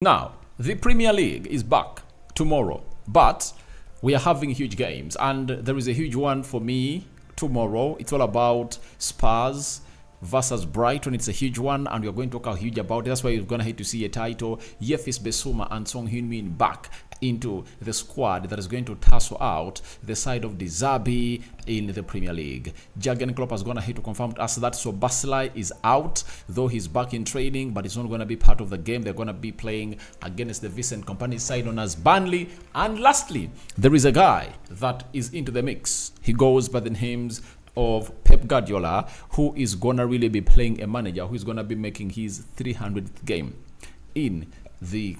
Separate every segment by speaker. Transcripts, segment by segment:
Speaker 1: Now, the Premier League is back tomorrow, but we are having huge games, and there is a huge one for me tomorrow. It's all about Spurs versus Brighton. It's a huge one, and we're going to talk huge about it. That's why you're going to hate to see a title. Bissouma and HeungMin back into the squad that is going to tussle out the side of Dizabi in the Premier League. Jurgen Klopp has gone ahead to confirm to us that Szoboszlai is out, though he's back in training, but he's not going to be part of the game. They're going to be playing against the Vincent Kompany side known as Burnley. And lastly, there is a guy that is into the mix. He goes by the names of Pep Guardiola, who is gonna really be playing a manager who is gonna be making his 300th game in the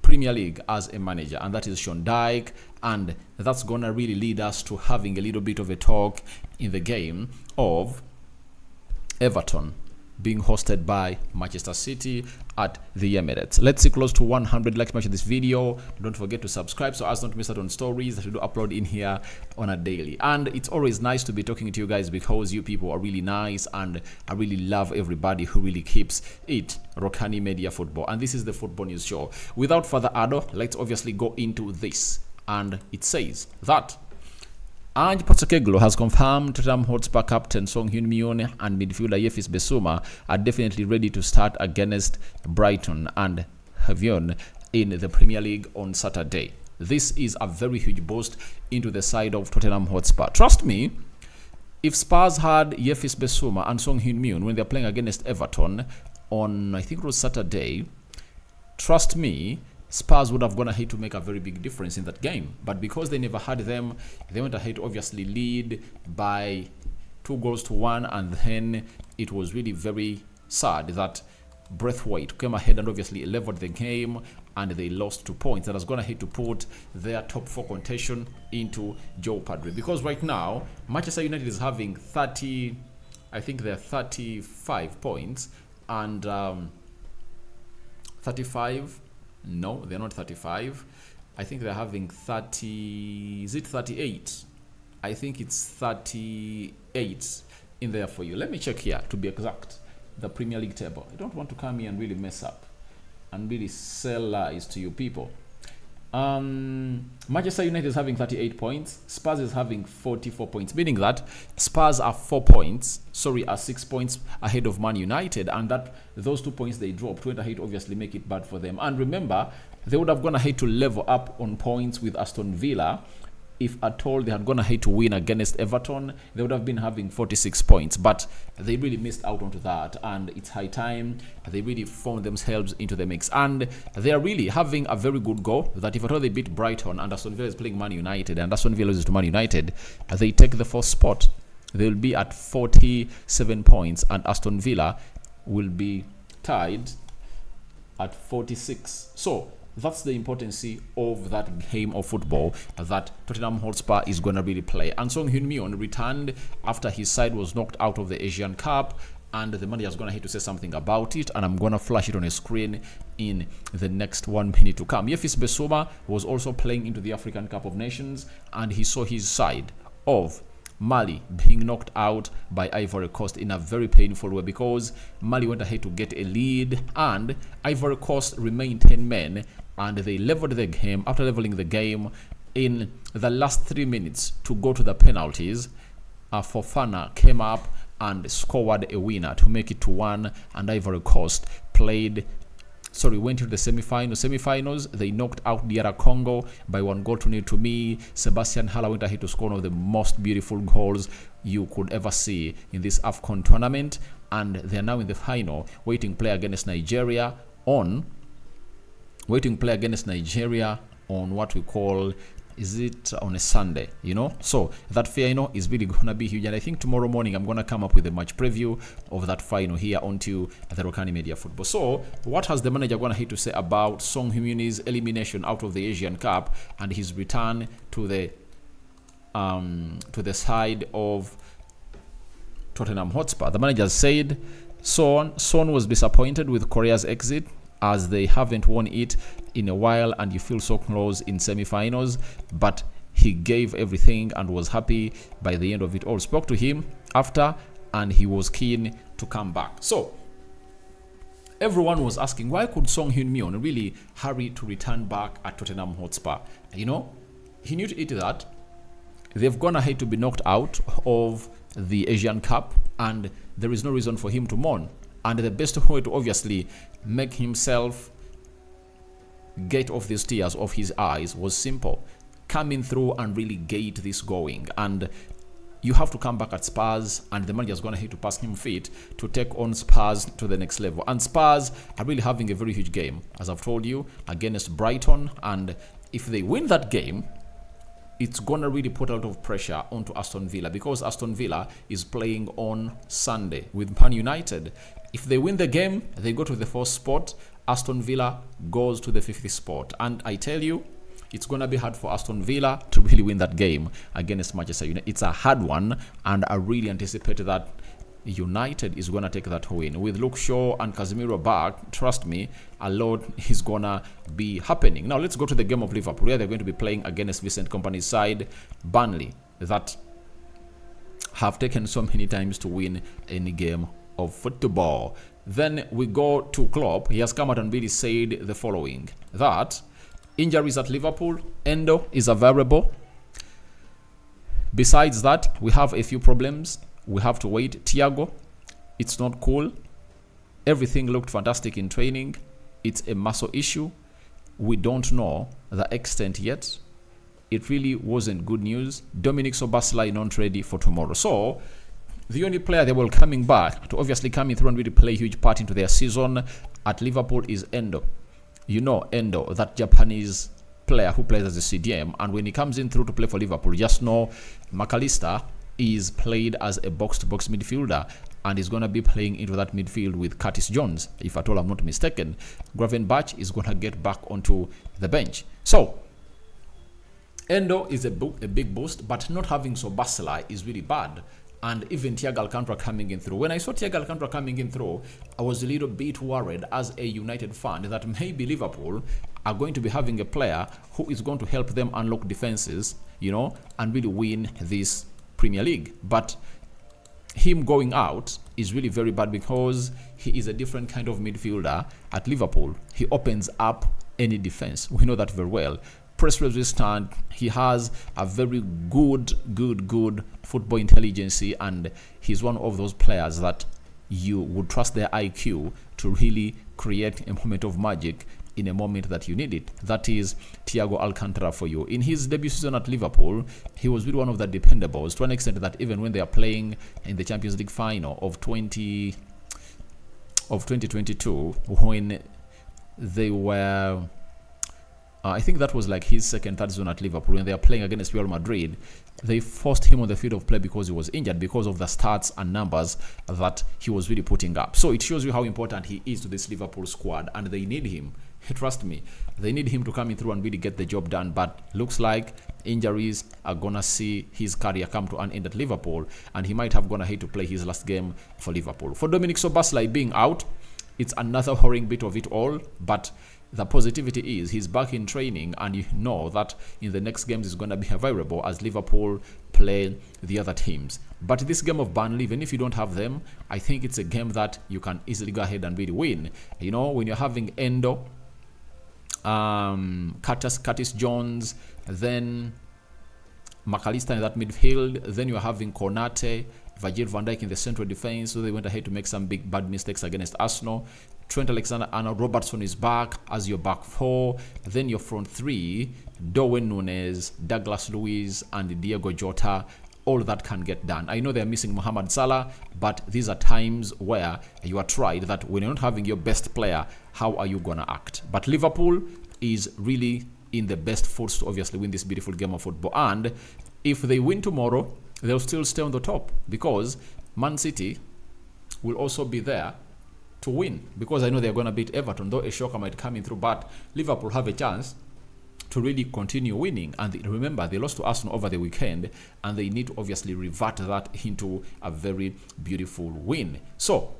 Speaker 1: Premier League as a manager, and that is Hails Dyche, and that's gonna really lead us to having a little bit of a talk in the game of Everton being hosted by Manchester City at the Emirates. Let's see close to 100 likes match this video. Don't forget to subscribe so as not to miss out on stories that we do upload in here on a daily. And it's always nice to be talking to you guys because you people are really nice, and I really love everybody who really keeps it Rokani Media Football. And this is the Football News Show. Without further ado, let's obviously go into this. And it says that Ange Postecoglou has confirmed Tottenham Hotspur captain HeungMin and midfielder Bissouma are definitely ready to start against Brighton and Hove in the Premier League on Saturday. This is a very huge boost into the side of Tottenham Hotspur. Trust me, if Spurs had Bissouma and HeungMin when they're playing against Everton on, I think it was Saturday, trust me, Spurs would have gone ahead to make a very big difference in that game. But because they never had them, they went ahead to obviously lead by 2-1, and then it was really very sad that Braithwaite came ahead and obviously leveled the game, and they lost 2 points. That has gone ahead to put their top 4 contention into jeopardy. Because right now, Manchester United is having 30, I think they're 35 points, and 35. No, they're not 35. I think they're having 30. Is it 38? I think it's 38 in there for you. Let me check here to be exact. The Premier League table. I don't want to come here and really mess up and really sell lies to you people. Manchester United is having 38 points. Spurs is having 44 points, meaning that Spurs are 6 points ahead of Man United, and that those 2 points they dropped went ahead to obviously make it bad for them. And remember, they would have gone ahead to level up on points with Aston Villa. If at all they had gone ahead to win against Everton, they would have been having 46 points, but they really missed out onto that, and it's high time they really found themselves into the mix. And they are really having a very good go that if at all they beat Brighton and Aston Villa is playing Man United and Aston Villa loses to Man United, they take the 4th spot. They will be at 47 points, and Aston Villa will be tied at 46. So that's the importance of that game of football that Tottenham Hotspur is going to really play. And HeungMin returned after his side was knocked out of the Asian Cup, and the manager is going to have to say something about it, and I'm going to flash it on a screen in the next 1 minute to come. Bissouma was also playing into the African Cup of Nations, and he saw his side of Mali being knocked out by Ivory Coast in a very painful way, because Mali went ahead to get a lead and Ivory Coast remained 10 men, and they leveled the game. After leveling the game in the last 3 minutes to go to the penalties, Fofana came up and scored a winner to make it to 1, and Ivory Coast went into the semi-finals. They knocked out DR Congo by 1-0 to me. Sebastian Haller went ahead to score one of the most beautiful goals you could ever see in this AFCON tournament, and they are now in the final, waiting play against Nigeria on what we call, is it on a Sunday, you know? So that final is really gonna be huge, and I think tomorrow morning I'm gonna come up with a match preview of that final here onto the Rokani Media Football. So what has the manager gonna have to say about HeungMin's elimination out of the Asian Cup and his return to the side of Tottenham Hotspur? The manager said Son was disappointed with Korea's exit, as they haven't won it in a while, and you feel so close in semi-finals, but he gave everything and was happy by the end of it all. Spoke to him after, and he was keen to come back. So everyone was asking, why could HeungMin really hurry to return back at Tottenham Hotspur? You know, he knew to it that they've gone ahead to be knocked out of the Asian Cup, and there is no reason for him to mourn. And the best way to obviously make himself get off these tears off his eyes was simple: coming through and really get this going. And you have to come back at Spurs, and the manager's going to have to pass him fit to take on Spurs to the next level. And Spurs are really having a very huge game, as I've told you, against Brighton. And if they win that game, it's going to really put a lot of pressure onto Aston Villa, because Aston Villa is playing on Sunday with Man United. If they win the game, they go to the 4th spot. Aston Villa goes to the 5th spot. And I tell you, it's going to be hard for Aston Villa to really win that game against Manchester United. It's a hard one, and I really anticipate that United is going to take that win. With Luke Shaw and Casemiro back, trust me, a lot is going to be happening. Now, let's go to the game of Liverpool, where they're going to be playing against Vincent Kompany's side, Burnley, that have taken so many times to win any game of football. Then we go to Klopp. He has come out and really said the following, that injuries at Liverpool, Endo is a variable. Besides that, we have a few problems. We have to wait. Thiago, it's not cool. Everything looked fantastic in training. It's a muscle issue. We don't know the extent yet. It really wasn't good news. Dominic Szoboszlai not ready for tomorrow. So the only player they will coming back to obviously coming through and really play a huge part into their season at Liverpool is Endo. You know Endo, that Japanese player who plays as a CDM, and when he comes in through to play for Liverpool, just know McAllister is played as a box-to-box midfielder, and is going to be playing into that midfield with Curtis Jones, if at all I'm not mistaken. Gravenberch is going to get back onto the bench. So Endo is a big boost, but not having Szoboszlai is really bad. And even Thiago Alcantara coming in through. When I saw Thiago Alcantara coming in through, I was a little bit worried as a United fan that maybe Liverpool are going to be having a player who is going to help them unlock defenses, you know, and really win this Premier League. But him going out is really very bad, because he is a different kind of midfielder at Liverpool. He opens up any defense. We know that very well. Press resistant. He has a very good football intelligence, and he's one of those players that you would trust their IQ to really create a moment of magic in a moment that you need it. That is Thiago Alcantara for you. In his debut season at Liverpool, he was really one of the dependables, to an extent that even when they are playing in the Champions League final of 2022, when they were I think that was like his second, third season at Liverpool, when they are playing against Real Madrid, they forced him on the field of play because he was injured, because of the stats and numbers that he was really putting up. So it shows you how important he is to this Liverpool squad, and they need him. Trust me, they need him to come in through and really get the job done. But looks like injuries are gonna see his career come to an end at Liverpool, and he might have gone ahead to play his last game for Liverpool. For Dominic Szoboszlai being out, it's another worrying bit of it all, but the positivity is he's back in training, and you know that in the next games is going to be available as Liverpool play the other teams. But this game of Burnley, even if you don't have them, I think it's a game that you can easily go ahead and really win. You know, when you're having Endo, Curtis Jones, then McAllister in that midfield, then you're having Konate, Virgil van Dijk in the central defense, so they went ahead to make some bad mistakes against Arsenal. Trent Alexander-Arnold Robertson is back as your back four. Then your front three, Darwin Núñez, Douglas Luiz, and Diego Jota. All that can get done. I know they're missing Mohamed Salah, but these are times where you are tried that when you're not having your best player, how are you going to act? But Liverpool is really in the best force to obviously win this beautiful game of football. And if they win tomorrow, they'll still stay on the top, because Man City will also be there to win, because I know they're going to beat Everton, though a shocker might come in through, but Liverpool have a chance to really continue winning. And remember, they lost to Arsenal over the weekend, and they need to obviously revert that into a very beautiful win. So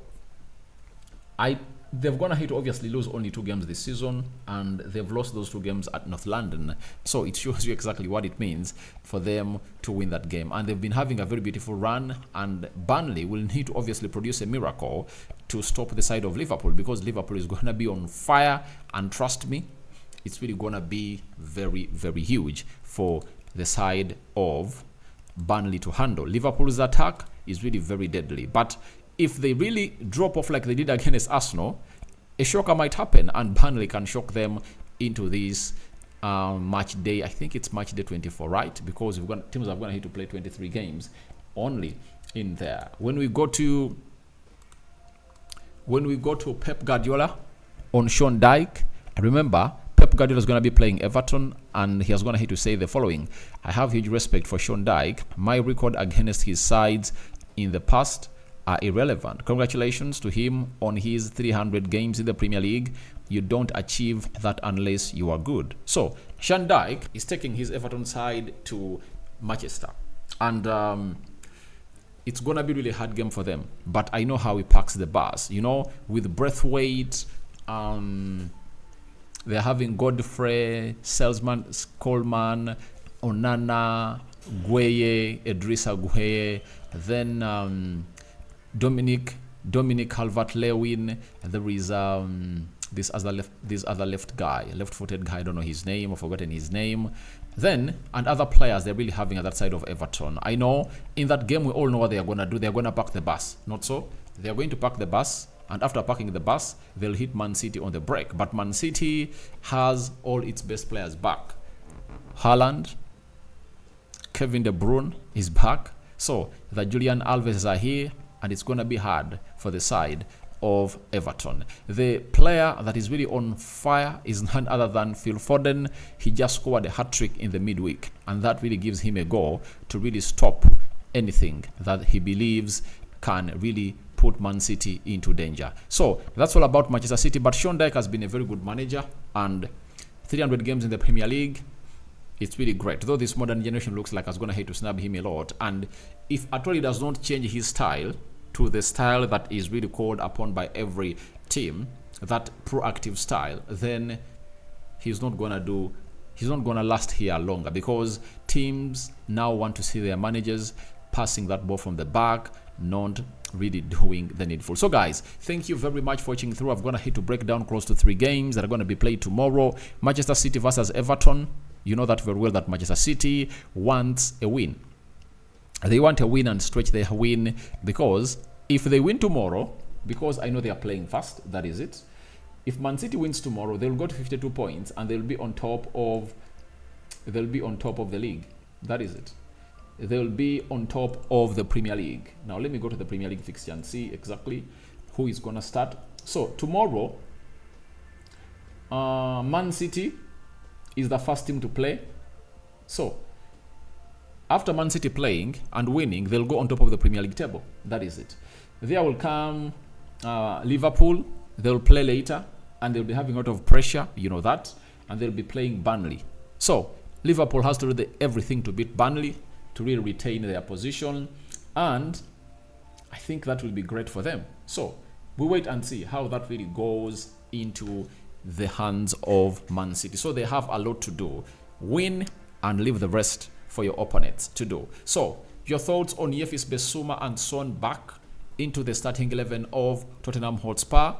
Speaker 1: I they're gonna hate to obviously lose only 2 games this season, and they've lost those 2 games at North London. So it shows you exactly what it means for them to win that game. And they've been having a very beautiful run, and Burnley will need to obviously produce a miracle to stop the side of Liverpool, because Liverpool is gonna be on fire, and trust me, it's really gonna be very, very huge for the side of Burnley to handle. Liverpool's attack is really very deadly, but if they really drop off like they did against Arsenal, a shocker might happen, and Burnley can shock them into this match day. I think it's match day 24, right? Because teams are going to have to play 23 games only in there. When we go to Pep Guardiola on Sean Dyche, remember Pep Guardiola is going to be playing Everton, and he is going to have to say the following: I have huge respect for Sean Dyche. My record against his sides in the past are irrelevant. Congratulations to him on his 300 games in the Premier League. You don't achieve that unless you are good. So Sean Dyche is taking his Everton side to Manchester, and it's gonna be really a hard game for them. But I know how he packs the bus. You know, with Braithwaite, they're having Godfrey, Salesman, Coleman, Onana, Gueye, Idrissa Gueye, then Dominic Calvert-Lewin. There is this other left-footed guy. I don't know his name. I've forgotten his name. Then and other players they're really having at that side of Everton. I know in that game we all know what they are gonna do. They're gonna park the bus. Not so. They are going to park the bus, and after parking the bus, they'll hit Man City on the break. But Man City has all its best players back. Haaland, Kevin De Bruyne is back. So the Julian Alves are here, and it's going to be hard for the side of Everton. The player that is really on fire is none other than Phil Foden. He just scored a hat-trick in the midweek, and that really gives him a goal to really stop anything that he believes can really put Man City into danger. So that's all about Manchester City, but Sean Dyche has been a very good manager, and 300 games in the Premier League, it's really great. Though this modern generation looks like it's going to hate to snub him a lot, and if at all he does not change his style to the style that is really called upon by every team, that proactive style, then he's not gonna last here longer, because teams now want to see their managers passing that ball from the back, not really doing the needful. So guys, thank you very much for watching through. I'm gonna hit to break down close to 3 games that are going to be played tomorrow. Manchester City versus Everton. You know that very well that Manchester City wants a win. They want a win and stretch their win, because if they win tomorrow, because I know they are playing fast, that is it. If Man City wins tomorrow, they'll go to 52 points, and they'll be on top of the league. That is it. They'll be on top of the Premier League. Now let me go to the Premier League fixture and see exactly who is gonna start. So tomorrow, Man City is the first team to play. So after Man City playing and winning, they'll go on top of the Premier League table. That is it. There will come Liverpool. They'll play later, and they'll be having a lot of pressure, you know that, and they'll be playing Burnley. So Liverpool has to do everything to beat Burnley to really retain their position, and I think that will be great for them. So we wait and see how that really goes into the hands of Man City. So they have a lot to do. Win and leave the rest for your opponents to do. So your thoughts on Yefis, Bissouma and Son back into the starting 11 of Tottenham Hotspur?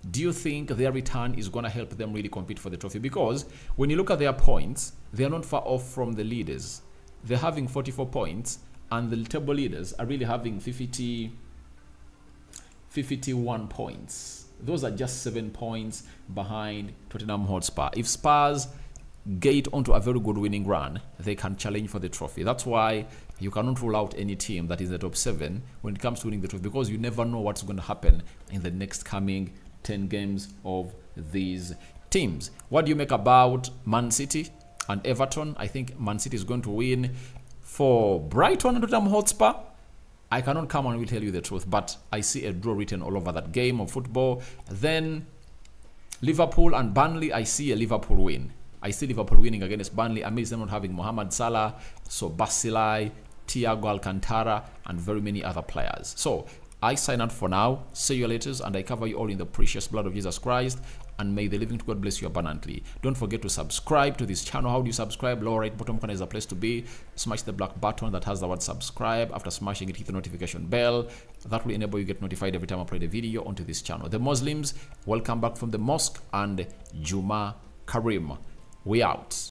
Speaker 1: Do you think their return is going to help them really compete for the trophy? Because when you look at their points, they are not far off from the leaders. They're having 44 points, and the table leaders are really having 51 points. Those are just 7 points behind Tottenham Hotspur. If Spurs get onto a very good winning run, they can challenge for the trophy. That's why you cannot rule out any team that is in the top 7 when it comes to winning the trophy, because you never know what's going to happen in the next coming 10 games of these teams. What do you make about Man City and Everton? I think Man City is going to win. For Brighton and Tottenham Hotspur, I cannot come and will tell you the truth, but I see a draw written all over that game of football. Then Liverpool and Burnley, I see a Liverpool win. I see Liverpool winning against Burnley amidst them not having Mohamed Salah, Szoboszlai, Thiago Alcantara, and very many other players. So I sign out for now. See you later, and I cover you all in the precious blood of Jesus Christ. And may the living God bless you abundantly. Don't forget to subscribe to this channel. How do you subscribe? Lower right bottom corner is a place to be. Smash the black button that has the word subscribe. After smashing it, hit the notification bell. That will enable you to get notified every time I upload a video onto this channel. The Muslims, welcome back from the mosque, and Juma Karim. We out.